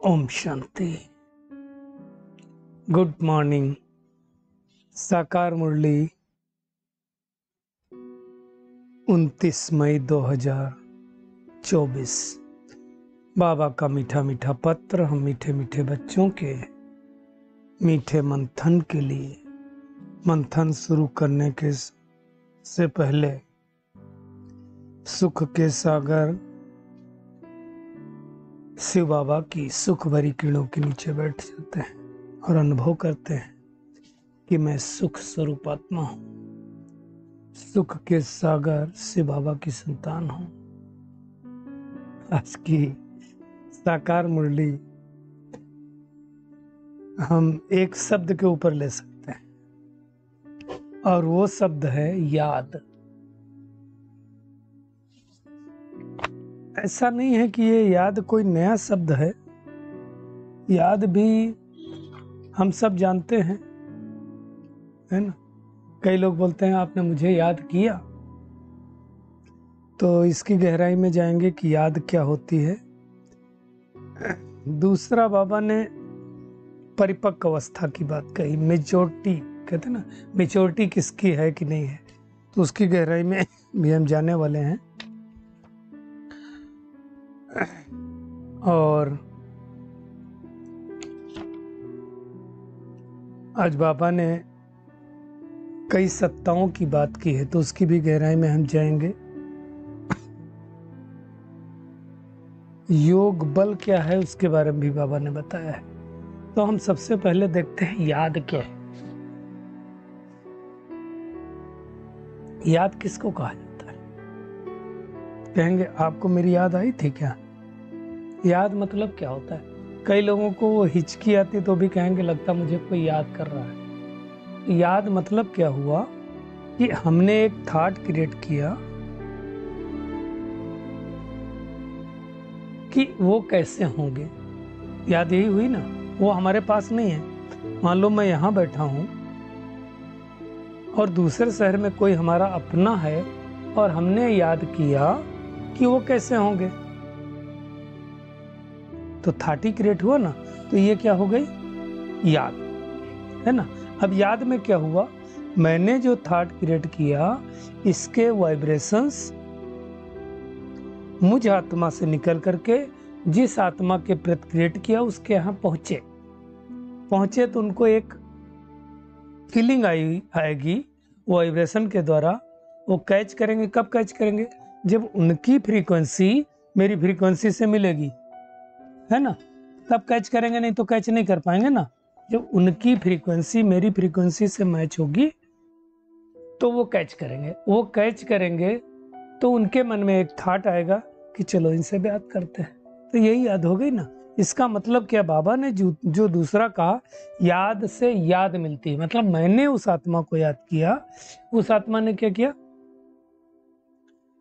Om Shanti. Good morning. साकार मुरली 29 मई 2024। बाबा का मीठा मीठा पत्र हम मीठे मीठे बच्चों के मीठे मंथन के लिए। मंथन शुरू करने के से पहले सुख के सागर शिव बाबा की सुख भरी किरणों के नीचे बैठ जाते हैं और अनुभव करते हैं कि मैं सुख स्वरूप आत्मा हूं, सुख के सागर शिव बाबा की संतान हूं। आज की साकार मुरली हम एक शब्द के ऊपर ले सकते हैं और वो शब्द है याद। ऐसा नहीं है कि ये याद कोई नया शब्द है, याद भी हम सब जानते हैं, है ना। कई लोग बोलते हैं आपने मुझे याद किया, तो इसकी गहराई में जाएंगे कि याद क्या होती है। दूसरा, बाबा ने परिपक्व अवस्था की बात कही, मेच्योरिटी कहते हैं ना, मेच्योरिटी किसकी है कि नहीं है, तो उसकी गहराई में भी हम जाने वाले हैं। और आज बाबा ने कई सत्ताओं की बात की है, तो उसकी भी गहराई में हम जाएंगे। योग बल क्या है उसके बारे में भी बाबा ने बताया है। तो हम सबसे पहले देखते हैं याद क्या है। याद किसको कहा जाता है? कहेंगे आपको मेरी याद आई थी क्या? याद मतलब क्या होता है? कई लोगों को वो हिचकी आती तो भी कहेंगे लगता मुझे कोई याद कर रहा है। याद मतलब क्या हुआ कि हमने एक थॉट क्रिएट किया कि वो कैसे होंगे। याद यही हुई ना, वो हमारे पास नहीं है। मान लो मैं यहाँ बैठा हूँ और दूसरे शहर में कोई हमारा अपना है और हमने याद किया कि वो कैसे होंगे, तो थॉट क्रिएट हुआ ना। तो ये क्या हो गई? याद, है ना। अब याद में क्या हुआ? मैंने जो थॉट क्रिएट किया, इसके वाइब्रेशंस मुझ आत्मा से निकल करके जिस आत्मा के प्रति क्रिएट किया उसके यहाँ पहुंचे तो उनको एक फीलिंग आएगी वाइब्रेशन के द्वारा। वो कैच करेंगे। कब कैच करेंगे? जब उनकी फ्रीक्वेंसी मेरी फ्रीक्वेंसी से मिलेगी, है ना, तब कैच करेंगे, नहीं तो कैच नहीं कर पाएंगे ना। जब उनकी फ्रीक्वेंसी मेरी फ्रीक्वेंसी से मैच होगी तो वो कैच करेंगे। वो कैच करेंगे तो उनके मन में एक थॉट आएगा कि चलो इनसे बात करते हैं, तो यही याद हो गई ना। इसका मतलब क्या? बाबा ने जो दूसरा कहा, याद से याद मिलती है, मतलब मैंने उस आत्मा को याद किया, उस आत्मा ने क्या किया?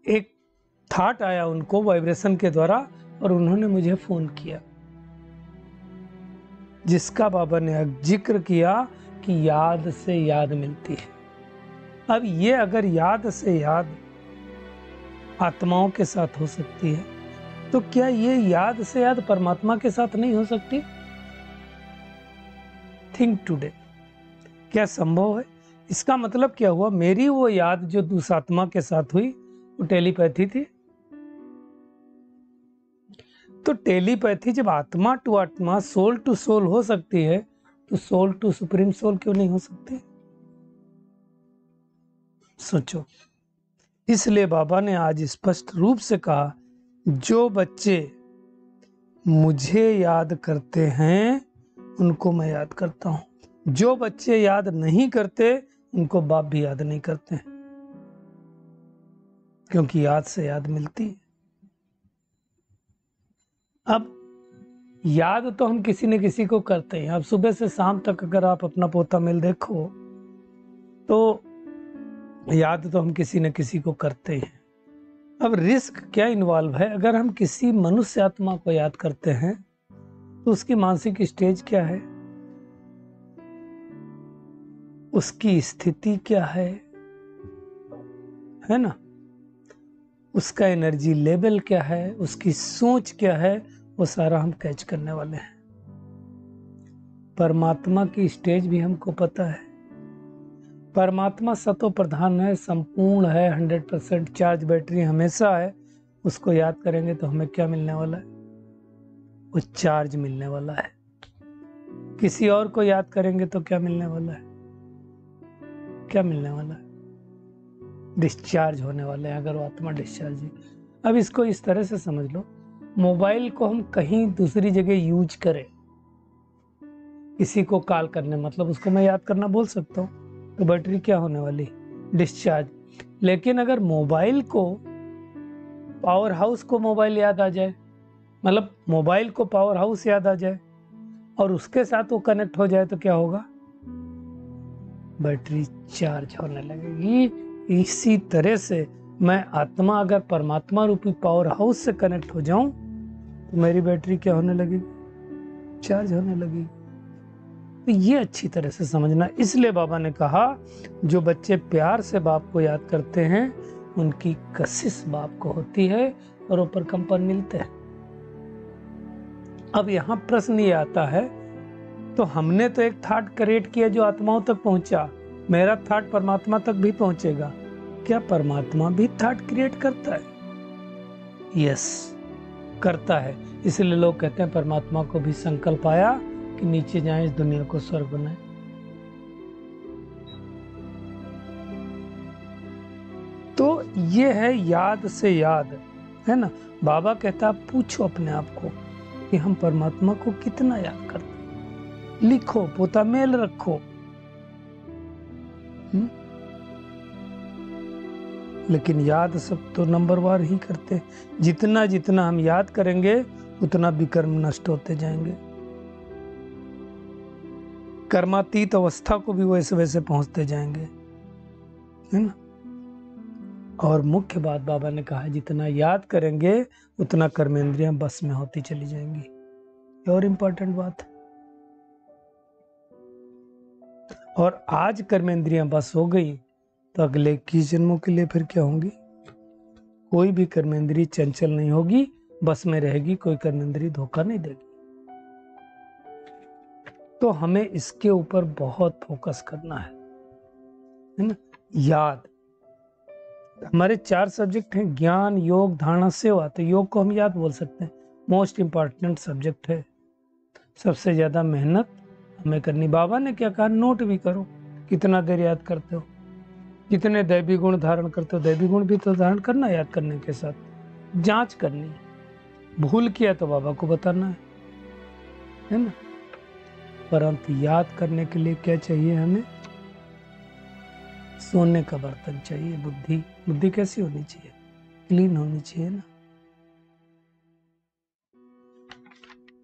एक थॉट आया उनको वाइब्रेशन के द्वारा और उन्होंने मुझे फोन किया, जिसका बाबा ने जिक्र किया कि याद से याद मिलती है। अब ये अगर याद से याद आत्माओं के साथ हो सकती है, तो क्या ये याद से याद परमात्मा के साथ नहीं हो सकती? थिंक टुडे, क्या संभव है? इसका मतलब क्या हुआ? मेरी वो याद जो दूसरा आत्मा के साथ हुई वो टेलीपैथी थी। तो टेलीपैथी जब आत्मा टू आत्मा, सोल टू सोल हो सकती है, तो सोल टू सुप्रीम सोल क्यों नहीं हो सकती? सोचो। इसलिए बाबा ने आज स्पष्ट रूप से कहा, जो बच्चे मुझे याद करते हैं उनको मैं याद करता हूं। जो बच्चे याद नहीं करते उनको बाप भी याद नहीं करते हैं, क्योंकि याद से याद मिलती है। अब याद तो हम किसी न किसी को करते हैं। अब सुबह से शाम तक अगर आप अपना पोता मेल देखो तो याद तो हम किसी न किसी को करते हैं। अब रिस्क क्या इन्वॉल्व है? अगर हम किसी मनुष्य आत्मा को याद करते हैं तो उसकी मानसिक स्टेज क्या है, उसकी स्थिति क्या है ना, उसका एनर्जी लेवल क्या है, उसकी सोच क्या है, वो सारा हम कैच करने वाले हैं। परमात्मा की स्टेज भी हमको पता है। परमात्मा सतो प्रधान है, संपूर्ण है, 100% चार्ज बैटरी हमेशा है। उसको याद करेंगे तो हमें क्या मिलने वाला है? वो चार्ज मिलने वाला है। किसी और को याद करेंगे तो क्या मिलने वाला है? क्या मिलने वाला है? डिस्चार्ज होने वाले हैं, अगर वो आत्मा डिस्चार्ज है। अब इसको इस तरह से समझ लो, मोबाइल को हम कहीं दूसरी जगह यूज करें, किसी को कॉल करने, मतलब उसको मैं याद करना बोल सकता हूँ, तो बैटरी क्या होने वाली? डिस्चार्ज। लेकिन अगर मोबाइल को, पावर हाउस को मोबाइल याद आ जाए, मतलब मोबाइल को पावर हाउस याद आ जाए और उसके साथ वो कनेक्ट हो जाए, तो क्या होगा? बैटरी चार्ज होने लगेगी। इसी तरह से मैं आत्मा अगर परमात्मा रूपी पावर हाउस से कनेक्ट हो जाऊं तो मेरी बैटरी क्या होने लगेगी? चार्ज होने लगेगी। तो ये अच्छी तरह से समझना। इसलिए बाबा ने कहा, जो बच्चे प्यार से बाप को याद करते हैं उनकी कशिश बाप को होती है और ऊपर कंपन मिलते हैं। अब यहाँ प्रश्न ये आता है, तो हमने तो एक थॉट क्रिएट किया जो आत्माओं तक पहुंचा, मेरा थॉट परमात्मा तक भी पहुंचेगा। क्या परमात्मा भी थॉट क्रिएट करता है? यस, करता है। इसलिए लोग कहते हैं परमात्मा को भी संकल्प आया कि नीचे जाएं, इस दुनिया को स्वर्ग बनाएं। तो ये है याद से याद, है ना। बाबा कहता पूछो अपने आप को कि हम परमात्मा को कितना याद करते हैं। लिखो, पोता मेल रखो। लेकिन याद सब तो नंबरवार ही करते। जितना जितना हम याद करेंगे उतना विकर्म नष्ट होते जाएंगे। कर्मातीत अवस्था को भी वैसे वैसे पहुंचते जाएंगे, है ना। और मुख्य बात बाबा ने कहा, जितना याद करेंगे उतना कर्मेंद्रियां बस में होती चली जाएंगी। और इम्पोर्टेंट बात, और आज कर्मेंद्रियां बस हो गई तो अगले 21 जन्मों के लिए फिर क्या होंगी? कोई भी कर्मेंद्री चंचल नहीं होगी, बस में रहेगी, कोई कर्मेंद्री धोखा नहीं देगी। तो हमें इसके ऊपर बहुत फोकस करना है ना। याद, हमारे 4 सब्जेक्ट हैं, ज्ञान, योग, धारणा, सेवा। तो योग को हम याद बोल सकते हैं, मोस्ट इंपॉर्टेंट सब्जेक्ट है। सबसे ज्यादा मेहनत हमें करनी। बाबा ने क्या कहा? नोट भी करो, कितना देर याद करते हो, कितने दैवी गुण धारण करते हो। दैवी गुण भी तो धारण करना, याद करने के साथ जांच करनी। भूल किया तो बाबा को बताना है ना। परंतु याद करने के लिए क्या चाहिए हमें? सोने का बर्तन चाहिए, बुद्धि। बुद्धि कैसी होनी चाहिए? क्लीन होनी चाहिए ना,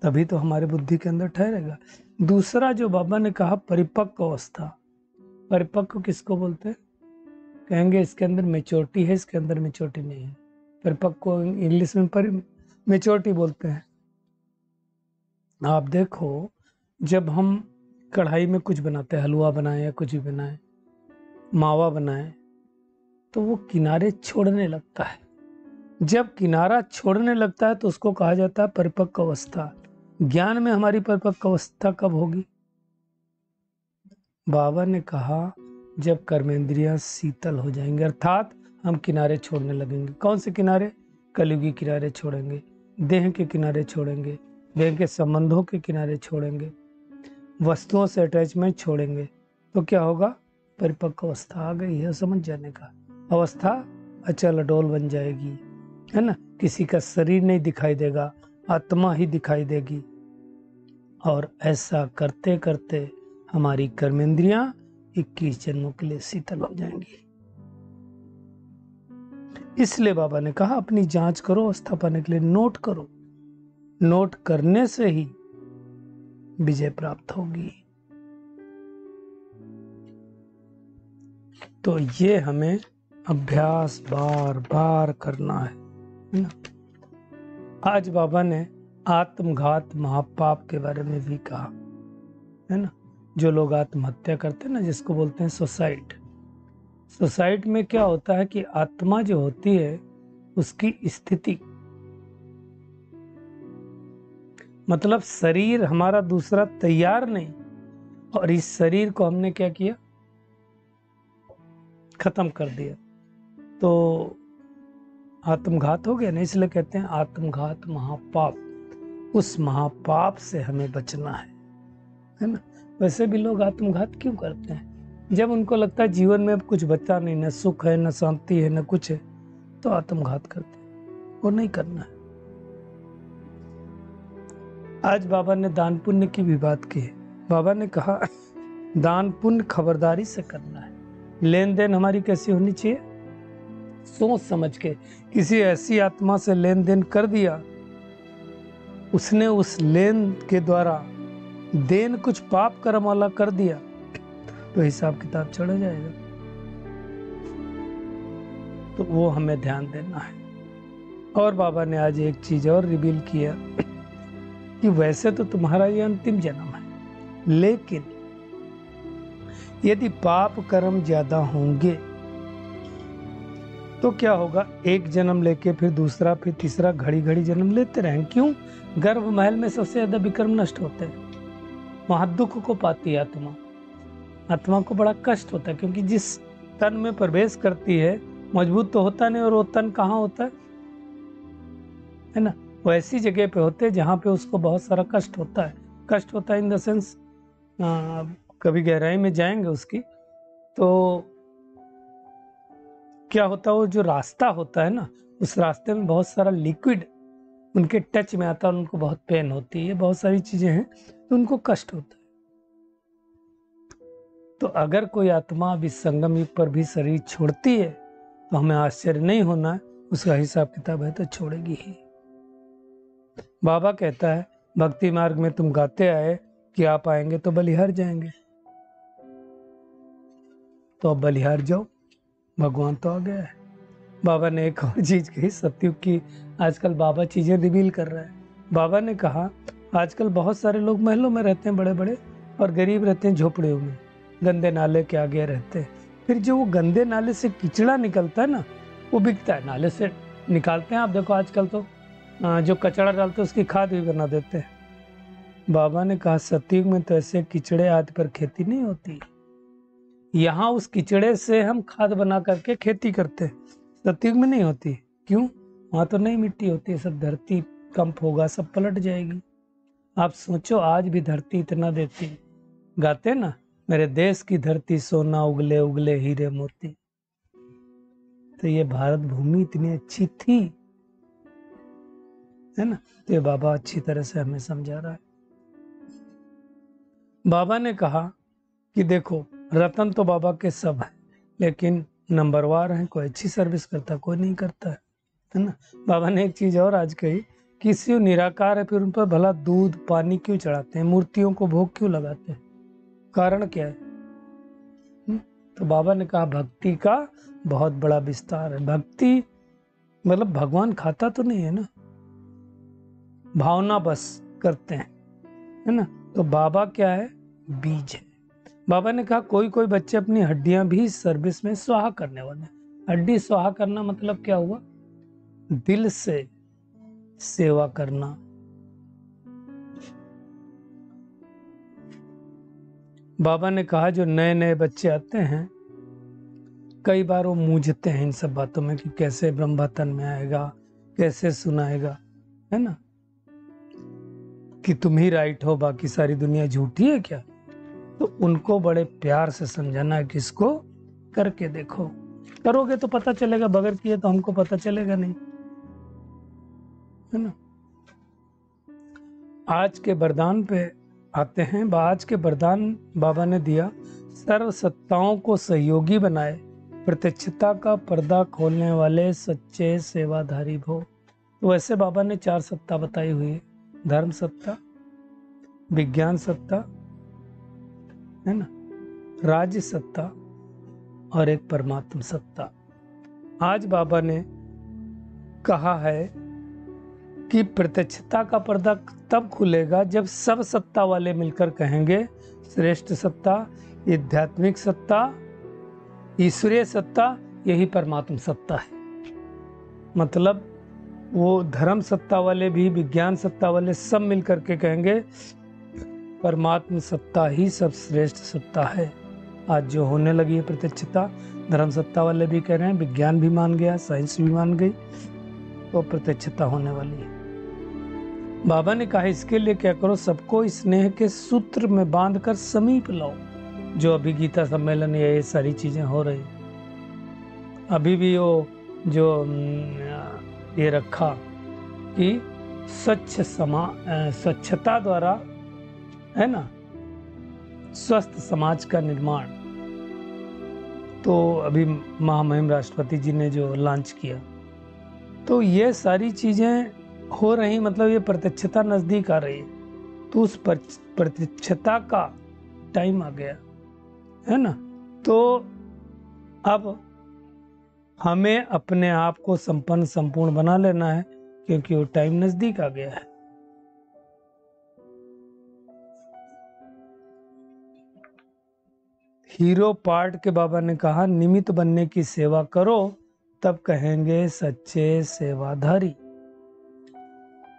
तभी तो हमारे बुद्धि के अंदर ठहरेगा। दूसरा जो बाबा ने कहा, परिपक्व अवस्था। परिपक्व किसको बोलते हैं? कहेंगे इसके अंदर मेच्योरिटी है, इसके अंदर मेच्योरिटी नहीं है। परिपक्व इंग्लिश में मेच्योरिटी बोलते हैं। आप देखो, जब हम कढ़ाई में कुछ बनाते हैं, हलवा बनाए या कुछ भी बनाए, मावा बनाए, तो वो किनारे छोड़ने लगता है। जब किनारा छोड़ने लगता है तो उसको कहा जाता है परिपक्व अवस्था। ज्ञान में हमारी परिपक्व अवस्था कब होगी? बाबा ने कहा, जब कर्मेंद्रियां शीतल हो जाएंगे, अर्थात हम किनारे छोड़ने लगेंगे। कौन से किनारे? कलयुगी किनारे छोड़ेंगे, देह के किनारे छोड़ेंगे, देह के संबंधों के किनारे छोड़ेंगे, वस्तुओं से अटैचमेंट छोड़ेंगे। तो क्या होगा? परिपक्व अवस्था आ गई है, समझ जाने का। अवस्था अचल अडोल बन जाएगी, है ना। किसी का शरीर नहीं दिखाई देगा, आत्मा ही दिखाई देगी। और ऐसा करते करते हमारी कर्मेंद्रियां 21 जन्मों के लिए शीतल हो जाएंगी। इसलिए बाबा ने कहा, अपनी जांच करो, अवस्था पाने के लिए नोट करो। नोट करने से ही विजय प्राप्त होगी। तो ये हमें अभ्यास बार बार करना है ना। आज बाबा ने आत्मघात महापाप के बारे में भी कहा, है ना। जो लोग आत्महत्या करते हैं ना, जिसको बोलते हैं सुसाइड। सुसाइड में क्या होता है कि आत्मा जो होती है उसकी स्थिति मतलब शरीर हमारा दूसरा तैयार नहीं, और इस शरीर को हमने क्या किया, खत्म कर दिया, तो आत्मघात हो गया ना। इसलिए कहते हैं आत्मघात महापाप, उस महापाप से हमें बचना है ना। वैसे भी लोग आत्मघात क्यों करते हैं? जब उनको लगता है जीवन में अब कुछ बचा नहीं, न सुख है, न शांति है, न कुछ है, तो आत्मघात करते हैं। वो नहीं करना है। आज बाबा ने दान पुण्य की भी बात की है। बाबा ने कहा दान पुण्य खबरदारी से करना है। लेन देन हमारी कैसी होनी चाहिए? सोच समझ के। किसी ऐसी आत्मा से लेन देन कर दिया, उसने उस लेन के द्वारा देन कुछ पाप कर्म वाला कर दिया, तो हिसाब किताब चढ़ जाएगा। तो वो हमें ध्यान देना है। और बाबा ने आज एक चीज और रिवील किया कि वैसे तो तुम्हारा ये अंतिम जन्म है, लेकिन यदि पाप कर्म ज्यादा होंगे तो क्या होगा, एक जन्म लेके फिर दूसरा, फिर तीसरा, घड़ी घड़ी जन्म लेते रहें। क्यों? गर्भ महल में सबसे ज्यादा विक्रम नष्ट होते हैं, वहां दुख को पाती है आत्मा। आत्मा को बड़ा कष्ट होता है, क्योंकि जिस तन में प्रवेश करती है मजबूत तो होता नहीं, और वो तन कहाँ होता है ना, वो ऐसी जगह पे होते हैं जहाँ पे उसको बहुत सारा कष्ट होता है। कष्ट होता है इन द सेंस, कभी गहराई में जाएंगे उसकी, तो क्या होता है, वो जो रास्ता होता है ना, उस रास्ते में बहुत सारा लिक्विड उनके टच में आता है, उनको बहुत पेन होती है, बहुत सारी चीजें हैं, तो उनको कष्ट होता है। तो अगर कोई आत्मा अभी संगम युग पर भी शरीर छोड़ती है, तो हमें आश्चर्य नहीं होना है, उसका हिसाब किताब है तो छोड़ेगी ही। बाबा कहता है भक्ति मार्ग में तुम गाते आए कि आप आएंगे तो बलिहार जाएंगे, तो अब बलिहार जाओ, भगवान तो आ गया है। बाबा ने एक और चीज कही सतयुग की। आजकल बाबा चीजें रिवील कर रहा है। बाबा ने कहा आजकल बहुत सारे लोग महलों में रहते हैं बड़े बड़े, और गरीब रहते हैं झोपड़ियों में, गंदे नाले के आगे रहते हैं। फिर जो वो गंदे नाले से किचड़ा निकलता है ना, वो बिकता है, नाले से निकालते हैं। आप देखो आजकल तो जो कचड़ा डालते हैं उसकी खाद भी बना देते हैं। बाबा ने कहा सतयुग में तो ऐसे किचड़े आदि पर खेती नहीं होती, यहाँ उस किचड़े से हम खाद बना करके खेती करते हैं, सतयुग में नहीं होती। क्यों? वहां तो नई मिट्टी होती है, सब धरती कंप होगा, सब पलट जाएगी। आप सोचो आज भी धरती इतना देती, गाते ना मेरे देश की धरती सोना उगले उगले हीरे मोती। तो ये भारत भूमि इतनी अच्छी थी, है ना। तो ये बाबा अच्छी तरह से हमें समझा रहा है। बाबा ने कहा कि देखो रतन तो बाबा के सब है, लेकिन नंबरवार हैं, कोई अच्छी सर्विस करता, कोई नहीं करता है ना। बाबा ने एक चीज और आज कही कि शिव निराकार है, फिर उन पर भला दूध पानी क्यों चढ़ाते हैं, मूर्तियों को भोग क्यों लगाते हैं, कारण क्या है? तो बाबा ने कहा भक्ति का बहुत बड़ा विस्तार है। भक्ति मतलब भगवान खाता तो नहीं है ना, भावना बस करते हैं, है ना। तो बाबा क्या है? बीज है। बाबा ने कहा कोई कोई बच्चे अपनी हड्डियां भी सर्विस में स्वाहा करने वाले। हड्डी स्वाहा करना मतलब क्या हुआ? दिल से सेवा करना। बाबा ने कहा जो नए नए बच्चे आते हैं, कई बार वो मूझते हैं इन सब बातों में कि कैसे ब्रह्मतन में आएगा, कैसे सुनाएगा, है ना, कि तुम ही राइट हो, बाकी सारी दुनिया झूठी है क्या। तो उनको बड़े प्यार से समझाना है कि इसको करके देखो, करोगे तो पता चलेगा, बगैर किए तो हमको पता चलेगा नहीं, है ना। आज के वरदान पे आते हैं। आज के वरदान बाबा ने दिया, सर्व सत्ताओं को सहयोगी बनाए, प्रत्यक्षता का पर्दा खोलने वाले सच्चे सेवाधारी भो। तो वैसे बाबा ने 4 सत्ता बताई हुई है, धर्म सत्ता, विज्ञान सत्ता, है ना, राज्य सत्ता और एक परमात्म सत्ता। आज बाबा ने कहा है कि प्रत्यक्षता का पर्दा तब खुलेगा जब सब सत्ता वाले मिलकर कहेंगे श्रेष्ठ सत्ता, आध्यात्मिक सत्ता, ईश्वरीय सत्ता, यही परमात्म सत्ता है। मतलब वो धर्म सत्ता वाले भी, विज्ञान सत्ता वाले सब मिल करके कहेंगे परमात्म सत्ता ही सब श्रेष्ठ सत्ता है। आज जो होने लगी है प्रत्यक्षता, धर्म सत्ता वाले भी कह रहे हैं, विज्ञान भी मान गया, साइंस भी मान गई, तो प्रत्यक्षता होने वाली है। बाबा ने कहा इसके लिए क्या करो, सबको स्नेह के सूत्र में बांधकर समीप लाओ। जो अभी गीता सम्मेलन या ये सारी चीजें हो रही, अभी भी वो जो ये रखा कि स्वच्छता द्वारा, है ना, स्वस्थ समाज का निर्माण, तो अभी महामहिम राष्ट्रपति जी ने जो लॉन्च किया, तो ये सारी चीजें हो रही, मतलब ये प्रत्यक्षता नजदीक आ रही है। तो उस प्रत्यक्षता का टाइम आ गया है ना। तो अब हमें अपने आप को संपूर्ण बना लेना है, क्योंकि वो टाइम नजदीक आ गया है। हीरो पार्ट के बाबा ने कहा निमित्त बनने की सेवा करो, तब कहेंगे सच्चे सेवाधारी,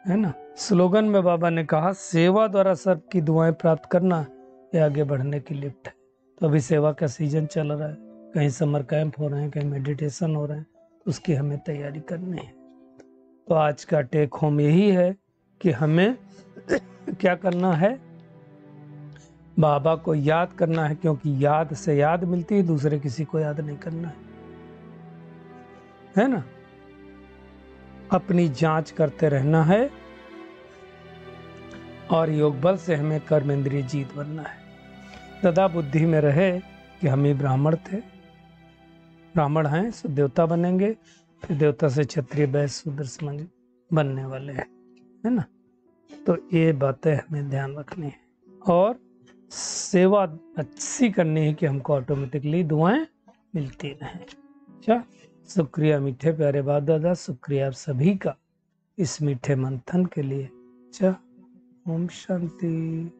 है ना। स्लोगन में बाबा ने कहा सेवा द्वारा सबकी दुआएं प्राप्त करना, ये आगे बढ़ने की लिफ्ट है। तो अभी सेवा का सीजन चल रहा है, कहीं समर कैंप हो रहे हैं, कहीं मेडिटेशन हो रहे हैं, तो उसकी हमें तैयारी करनी है। तो आज का टेक होम यही है कि हमें क्या करना है, बाबा को याद करना है, क्योंकि याद से याद मिलती है, दूसरे किसी को याद नहीं करना है ना। अपनी जांच करते रहना है, और योग बल से हमें कर्मेंद्रिय जीत बनना है। सदा बुद्धि में रहे कि हम ही ब्राह्मण थे, ब्राह्मण हैं, तो देवता बनेंगे, फिर देवता से क्षत्रिय, वैश्य, शूद्र समझ बनने वाले हैं, है ना। तो ये बातें हमें ध्यान रखनी है, और सेवा अच्छी करनी है कि हमको ऑटोमेटिकली दुआएं मिलती रहें। अच्छा, शुक्रिया मीठे प्यारे बाप दादा, शुक्रिया आप सभी का इस मीठे मंथन के लिए। अच्छा, ओम शांति।